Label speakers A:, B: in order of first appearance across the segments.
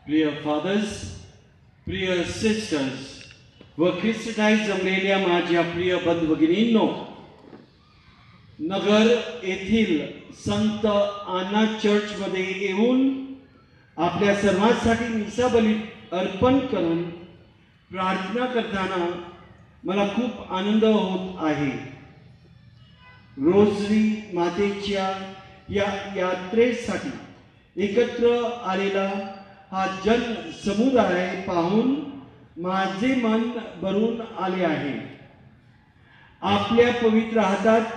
A: प्रिय फादर्स, प्रिय सिस्टर्स व ख्रिस्ताई जमलेल्या माझ्या प्रिय बंधू भगिनींनो, नगर येथील संत आना चर्च मध्ये येऊन आपल्या सर्वांसाठी मिसा बली अर्पण करून प्रार्थना करताना मला खूप आनंद होत आहे। रोजरी मातेच्या या यात्रेसाठी एकत्र आलेला हा जन समुदाय पाहून माझे मन भरून आले आहे। आपल्या पवित्र हातात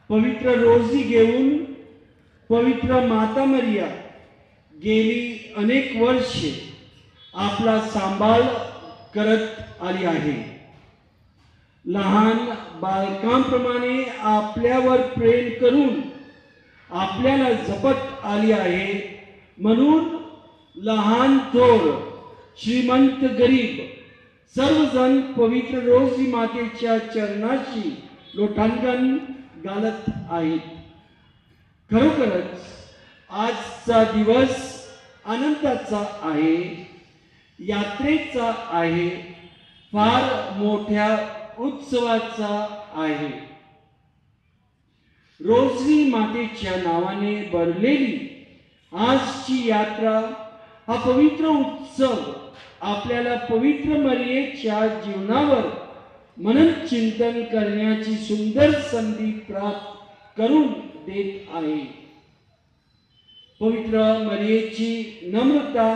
A: पवित्र रोजी घेऊन पवित्र माता मरिया गेली अनेक वर्षे आपला सांभाळ करत आली आहे। लहान बालकांप्रमाणे आपल्यावर प्रेम करून आपल्याला जपत आली आहे। म्हणून लहान थोर, श्रीमंत गरीब सर्वजण पवित्र रोजी मातेच्या चरणाशी लोटांगण घालत आहेत। खरोखरच आजचा दिवस आनंदाचा आहे, यात्रेचा आहे, फार मोठ्या उत्सवाचा आहे। रोजरी मातेच्या नावाने भरलेली आजची यात्रा हा पवित्र उत्सव आपल्याला पवित्र मरियेच्या जीवनावर मनन चिंतन करण्याची सुंदर संधी प्राप्त करून देत आहे। पवित्र मरियेची नम्रता,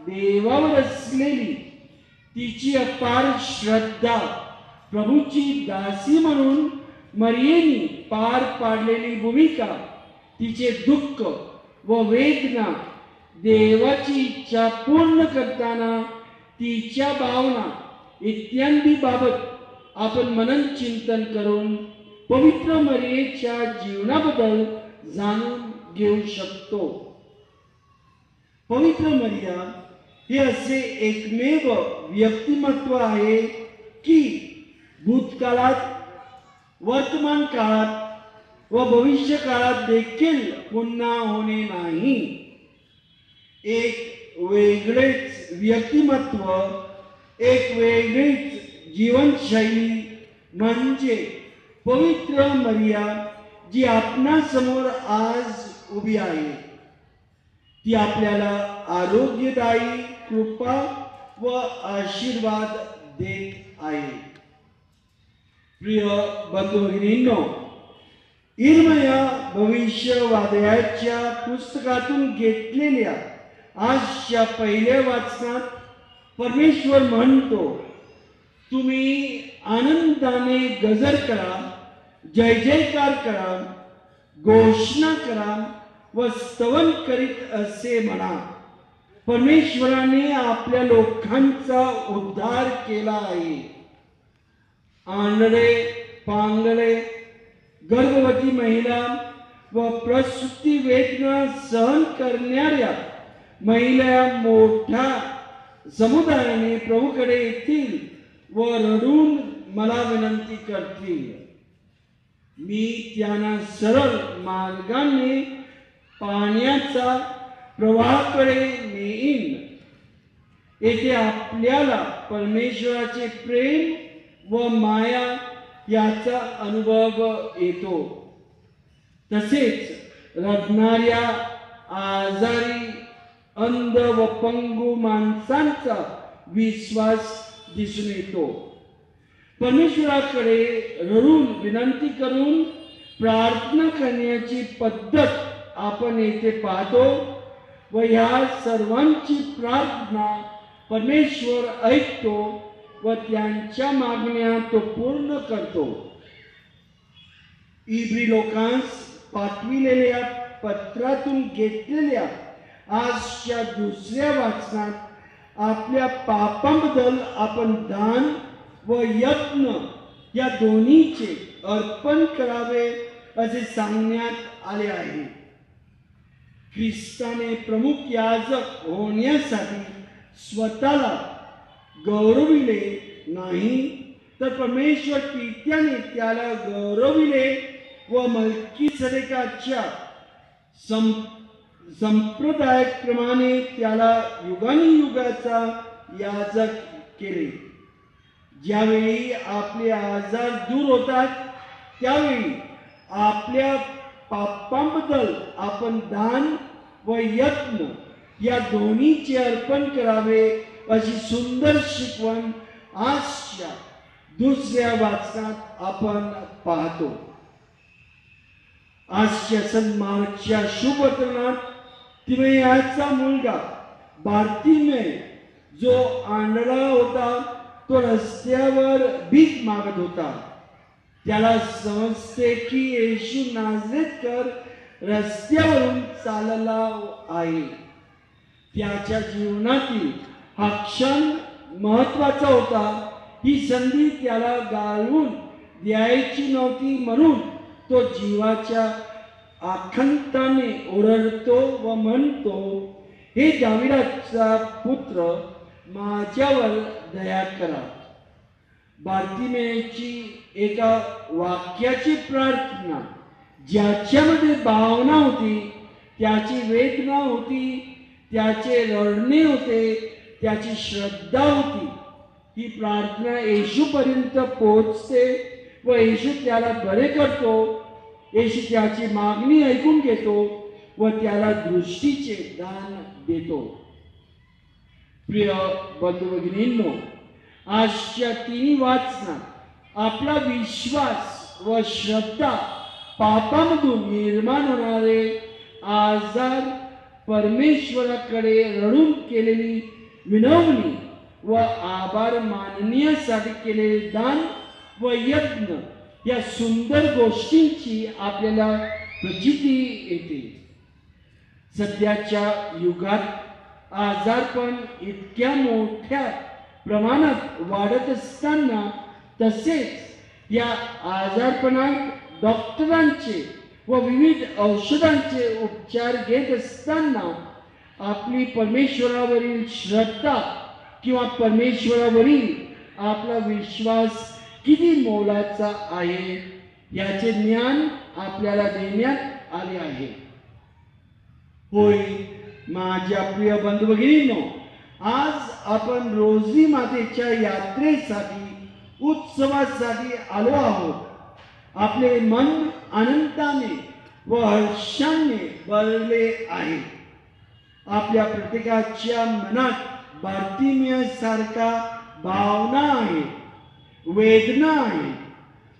A: देवावर असलेली तिची अपार श्रद्धा, प्रभूची दासी म्हणून मरियेने पार पाडलेली भूमिका, तिचे दुःख व वेदना, देवाची इच्छा पूर्ण करताना तिच्या भावना इत्यादी बाबत आपण मनन चिंतन करून पवित्र मरियेच्या जीवनाबद्दल जाणून घेऊ शकतो। पवित्र मरिया हे असे एकमेव व्यक्तिमत्व आहे की भूतकाळात, वर्तमान काळात व भविष्य काळात देखील पुन्हा होणे नाही। एक वेगळेच व्यक्तिमत्व, एक वेगळीच जीवनशैली म्हणजे पवित्र मरिया जी आपणा समोर आज उभी आहे। ती आपल्याला आरोग्यदायी कृपा व आशीर्वाद देत आहे। प्रिय बंधू भगिनींनो, इर्मया भविष्यवाद्याच्या पुस्तकातून घेतलेल्या आजच्या पहिल्या वाचनात परमेश्वर म्हणतो, तुम्ही आनंदाने गजर करा, जय जयकार करा, घोषणा करा व स्तवन करीत असे म्हणा, परमेश्वराने आपल्या लोकांचा उद्धार केला आहे। आंधळे, पांगळे, गर्भवती महिला व प्रसूती वेदना सहन करणाऱ्या महिला मोठ्या समुदायाने प्रभूकडे येतील व रडून मला विनंती करतील। मी त्यांना सरळ मार्गाने पाण्याचा प्रवाहाकडे नेईन। येथे आपल्याला परमेश्वराचे प्रेम व माया याचा अनुभव येतो। तसेच रडणाऱ्या, आजारी, अंध व पंगू माणसांचा विश्वास दिसून येतो। परमेश्वराकडे रडून विनंती करून प्रार्थना करण्याची पद्धत आपण येथे पाहतो व या सर्वांची प्रार्थना परमेश्वर ऐकतो व त्यांच्या मागण्या तो पूर्ण करतो। इब्री लोकांस पाठविलेल्या पत्रातून घेतलेल्या आजच्या दुसऱ्या वाचनात आपल्या पापांबद्दल आपण दान व यत्न या दोन्हीचे अर्पण करावे असे सांगण्यात आले आहे। ख्रिस्ताने प्रमुख याजक होण्यासाठी स्वतःला गौरविले नाही, तर परमेश्वर पित्याने त्याला गौरविले व मल्कीसदेकाच्या संप्रदायाप्रमाणे त्याला युगानुयुगाचा याजक केले. ज्यावेळी आपले आजार दूर होतात त्यावेळी आपल्या पापांबद्दल आपण दान व यत्न या दोन्हीचे अर्पण करावे अशी सुंदर शिकवण आजच्या दुसऱ्या वाचनात आपण पाहतो. आजच्या संत मार्कच्या शुभ वचनात तिमोथेयाचा मुलगा बार्तिमेय जो आंधळा होता तो रस्त्यावर भीक मागत होता. त्याला समजते की येशू नाझरेथकर रस्त्यावरून चालला आहे. त्याच्या जीवनातील हा क्षण महत्वाचा होता. ही संधी त्याला गाळून द्यायची नव्हती म्हणून तो जीवाच्या आखंताने ओरडतो व म्हणतो, हे दाविदाचा पुत्र माझ्यावर दया करा. बार्तिमेयची एका वाक्याची प्रार्थना ज्याच्यामध्ये भावना होती, त्याची वेदना होती, त्याचे रडणे होते, त्याची श्रद्धा होती. ही प्रार्थना येशूपर्यंत पोहोचते व येशू त्याला बरे करतो. येशू त्याची मागणी ऐकून घेतो व त्याला दृष्टीचे दान देतो. प्रिय बंधू भगिनींनो, आजच्या तिन्ही वाचनात आपला विश्वास व श्रद्धा पापामधून निर्माण होणारे आजार, परमेश्वराकडे रडून केलेली विनवणी व आभार मानण्यासाठी केलेले दान व यत्न या सुंदर गोष्टींची आपल्याला प्रचिती येते. सध्याच्या युगात आजारपण इतक्या मोठ्या प्रमाणात वाढत असताना तसेच या आजारपणात डॉक्टरांचे व विविध औषधांचे उपचार घेत असताना आपली परमेश्वरावरील श्रद्धा किंवा परमेश्वरावरील आपला विश्वास किती मोलाचा आहे याचे ज्ञान आपल्याला देण्यात आले आहे. होय माझ्या प्रिय बंधू भगिनींनो, आज आपण रोजी मातेच्या यात्रेसाठी, उत्सवासाठी आलो आहोत. आपले मन आनंदाने व हर्षाने भरले आहे. आपल्या प्रत्येकाच्या मनात बार्तिमेय सारखा भावना आहे, वेदना आहे,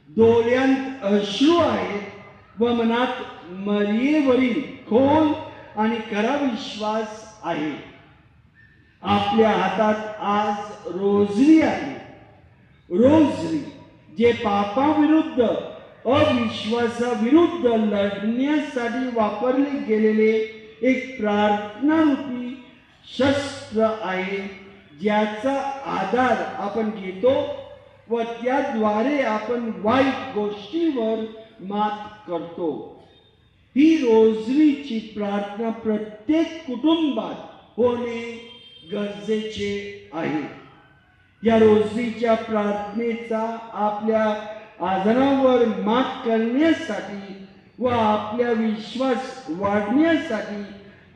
A: डोळ्यांत अश्रू आहेत व मनात मरियेवरील खोल आणि खरा विश्वास आहे. आपल्या हातात आज रोजरी आहे. रोजरी जे पापाविरुद्ध, अविश्वासाविरुद्ध लढण्यासाठी वापरले गेलेले एक प्रार्थनारूपी शस्त्र आहे, ज्याचा आधार आपण घेतो व त्याद्वारे आपण वाईट गोष्टीवर मात करतो. ही रोजरीची प्रार्थना प्रत्येक कुटुंबात होणे गरजेचे आहे. या रोजरीच्या प्रार्थनेचा आपल्या आजारावर मात करण्यासाठी व आपल्या विश्वास वाढण्यासाठी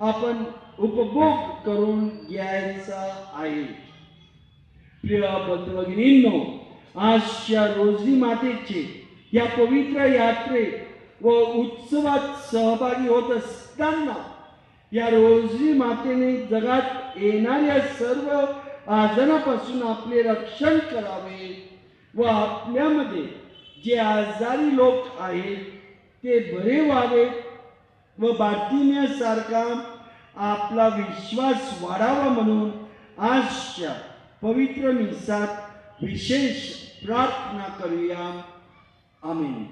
A: आपण उपभोग करून घ्यायचा आहे. प्रिय बंधू भगिनींनो, आजच्या रोजी मातेचे या पवित्र यात्रेत व उत्सवात सहभागी होत असताना या रोजी मातेने जगात येणाऱ्या सर्व आजारापासून आपले रक्षण करावे व आपल्यामध्ये जे आजारी लोक आहेत ते बरे व्हावेत व बार्तिमेय सारखा आपला विश्वास वाढावा म्हणून आजच्या पवित्र मिसात विशेष प्रार्थना करूया. आमेन.